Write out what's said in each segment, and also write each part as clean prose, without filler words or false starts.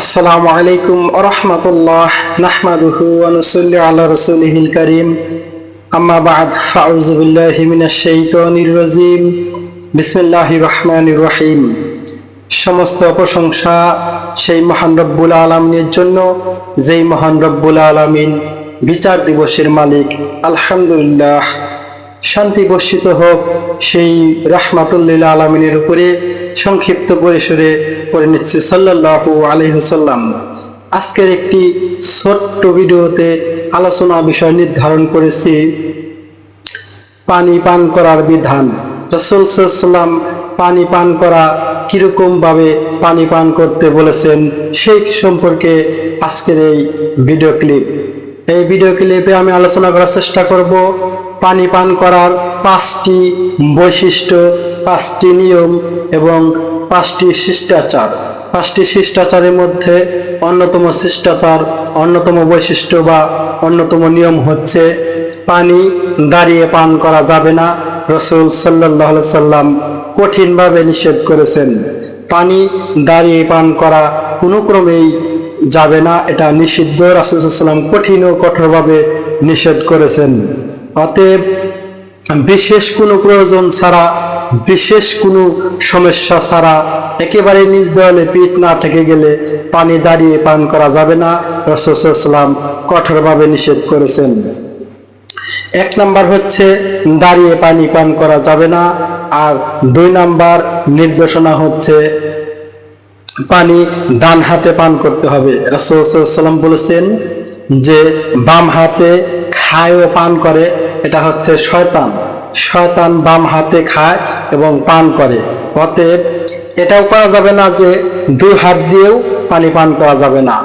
আসসালামু আলাইকুম ওয়া রাহমাতুল্লাহ নাহমাদুহু ওয়া নুসাল্লি আলা রাসূলিহিল কারীম আম্মা বা'দ ফাউযু বিল্লাহি মিনাশ শাইতানির রাজীম বিসমিল্লাহির রহমানির রহিম। সমস্ত প্রশংসা সেই মহান রব্বুল আলামিনের জন্য, যেই মহান রব্বুল আলামিন বিচার দিবসের মালিক। আলহামদুলিল্লাহ, শান্তি বর্ষিত হোক সেই রাহমাতুল লিল আলামিনের উপরে। সংক্ষিপ্ত পরিসরে পড়ে নিচ্ছি সাল্লাল্লাহু আলাইহি ওয়াসাল্লাম। আজকের একটি ছোট্ট ভিডিওতে আলোচনা বিষয় নির্ধারণ করেছি পানি পান করার বিধান। রাসূল সাল্লাল্লাহু আলাইহি ওয়াসাল্লাম পানি পান করা কিরকম ভাবে পানি পান করতে বলেছেন সেই সম্পর্কে আজকের এই ভিডিও ক্লিপ। এই ভিডিও ক্লিপে আমি আলোচনা করার চেষ্টা করব পানি পান করার 5টি বৈশিষ্ট্য, 5টি নিয়ম এবং 5টি শিষ্টাচার। 5টি শিষ্টাচারের মধ্যে অন্যতম শিষ্টাচার, অন্যতম বৈশিষ্ট্য বা অন্যতম নিয়ম হচ্ছে পানি দাঁড়িয়ে পান করা যাবে না। রাসূল সাল্লাল্লাহু আলাইহি সাল্লাম কঠিনভাবে নিষেধ করেছেন। পানি দাঁড়িয়ে পান করা কোনো ক্রমেই যাবে না, এটা নিষিদ্ধ। রাসূল সাল্লাল্লাহু আলাইহি সাল্লাম কঠিন ও কঠোরভাবে নিষেধ করেছেন। অতএব বিশেষ কোনো প্রয়োজন ছাড়া, বিশেষ কোনো সমস্যা ছাড়া, একেবারে নিজ দেওয়ালে পিঠ না থেকে গেলে পানি দাঁড়িয়ে পান করা যাবে না। রাসূল সাল্লাল্লাহু আলাইহি সাল্লাম কঠোরভাবে নিষেধ করেছেন। 1 নাম্বার হচ্ছে দাঁড়িয়ে পানি পান করা যাবে না। আর 2 নাম্বার নির্দেশনা হচ্ছে পানি ডান হাতে পান করতে হবে। রাসূল সাল্লাল্লাহু আলাইহি সাল্লাম বলেছেন যে বাম হাতে খায় ও পান করে, এটা হচ্ছে শয়তান। শয়তান বাম হাতে খায় এবং পান করে। অতএব এটাও করা যাবে না যে 2 হাত দিয়েও পানি পান করা যাবে না,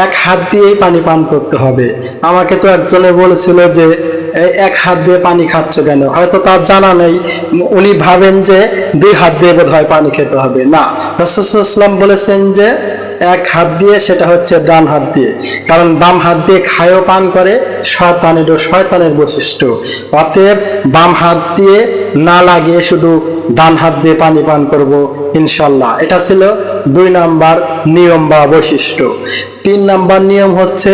1 হাত দিয়েই পানি পান করতে হবে। আমাকে তো একজনে বলেছিল যে এই 1 হাত দিয়ে পানি খাচ্ছ কেন? হয়তো তার জানা নেই, উনি ভাবেন যে 2 হাত দিয়ে বোধহয় পানি খেতে হবে। না, রাসূল সাল্লাল্লাহু আলাইহি ওয়াসাল্লাম বলেছেন যে 1 হাত দিয়ে, সেটা হচ্ছে ডান হাত দিয়ে। কারণ বাম হাত দিয়ে খায়ও পান করে, শয়তানের বৈশিষ্ট্য। অতএব বাম হাত দিয়ে না লাগিয়ে শুধু ডান হাত দিয়ে পানি পান করব ইনশাআল্লাহ। এটা ছিল 2 নাম্বার নিয়ম বা বৈশিষ্ট্য। 3 নাম্বার নিয়ম হচ্ছে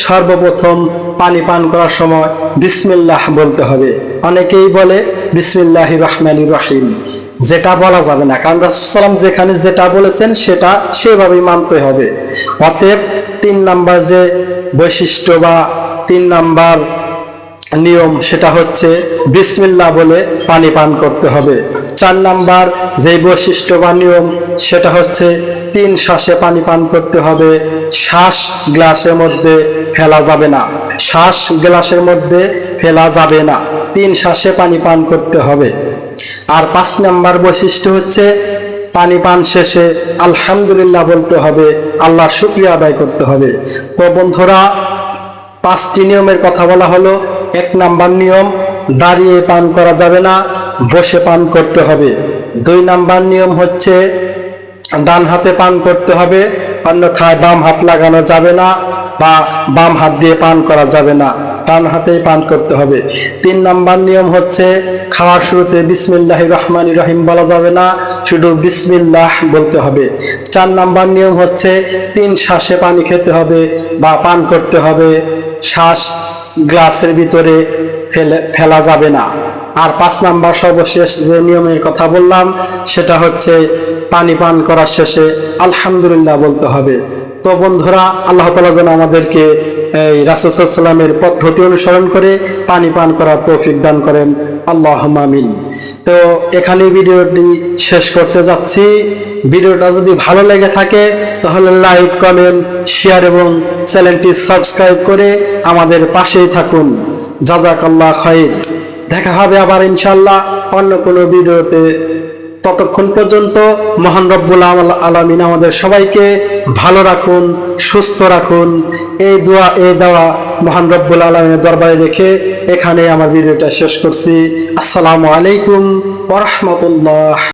সর্বপ্রথম পানি পান করার সময় বিসমিল্লাহ বলতে হবে। অনেকেই বলে বিসমিল্লাহির রহমানির রহিম, যেটা বলা যাবে না, কারণ রাসূল সাল্লাল্লাহু আলাইহি ওয়াসাল্লাম যেখানে যেটা বলেছেন সেটা সেভাবেই মানতে হবে। অতএব 3 নাম্বার যে বৈশিষ্ট্য বা 3 নাম্বার নিয়ম, সেটা হচ্ছে বিসমিল্লাহ বলে পানি পান করতে হবে। 4 নাম্বার যে বৈশিষ্ট্য বা নিয়ম, সেটা হচ্ছে 3 শ্বাসে পানি পান করতে হবে। শ্বাস গ্লাসের মধ্যে ফেলা যাবে না, শ্বাস গ্লাসের মধ্যে ফেলা যাবে না, 3 শ্বাসে পানি পান করতে হবে। আর 5 নাম্বার বৈশিষ্ট্য হচ্ছে পানি পান শেষে আলহামদুলিল্লাহ বলতে হবে, আল্লাহর শুকরিয়া আদায় করতে হবে। তো বন্ধুরা, 5টি নিয়মের কথা বলা হলো। 1 নাম্বার নিয়ম দাঁড়িয়ে পান করা যাবে না, বসে পান করতে হবে। 2 নাম্বার নিয়ম হচ্ছে ডান হাতে পান করতে হবে, অন্যথায় বাম হাত লাগানো যাবে না বা বাম হাত দিয়ে পান করা যাবে না, ডান হাতেই পান করতে হবে। 3 নাম্বার নিয়ম হচ্ছে খাওয়ার শুরুতে বিসমিল্লাহির রহমানির রহিম বলা যাবে না, শুধু বিসমিল্লাহ বলতে হবে। 4 নাম্বার নিয়ম হচ্ছে 3 শ্বাসে পানি খেতে হবে বা পান করতে হবে, শ্বাস গ্লাসের ভিতরে ফেলা যাবে না। আর 5 নাম্বার সর্বশেষ যে নিয়মের কথা বললাম, সেটা হচ্ছে পানি পান করার শেষে আলহামদুলিল্লাহ বলতে হবে। তো বন্ধুরা, আল্লাহ তাআলা যেন আমাদেরকে এই রাসূল সাল্লাল্লাহু আলাইহি ওয়াসাল্লামের পদ্ধতি অনুসরণ করে পানি পান করার তৌফিক দান করেন, আল্লাহুম্মা আমিন। তো এখানে ভিডিওটি শেষ করতে যাচ্ছি। ভিডিওটা যদি ভালো লেগে থাকে তাহলে লাইক, কমেন্ট, শেয়ার এবং চ্যানেলটি সাবস্ক্রাইব করে আমাদের পাশেই থাকুন। জাযাকাল্লাহ খাইর। দেখা হবে আবার ইনশাআল্লাহ অন্য কোনো ভিডিওতে। ততক্ষণ পর্যন্ত মহান রব্বুল আলামিন আমাদের সবাইকে ভালো রাখুন, সুস্থ রাখুন, এই দোয়া এই দেওয়া মহান রব্বুল আলামিনের দরবারে রেখে এখানে আমার ভিডিওটা শেষ করছি। আসসালামু আলাইকুম ওয়া রাহমাতুল্লাহ।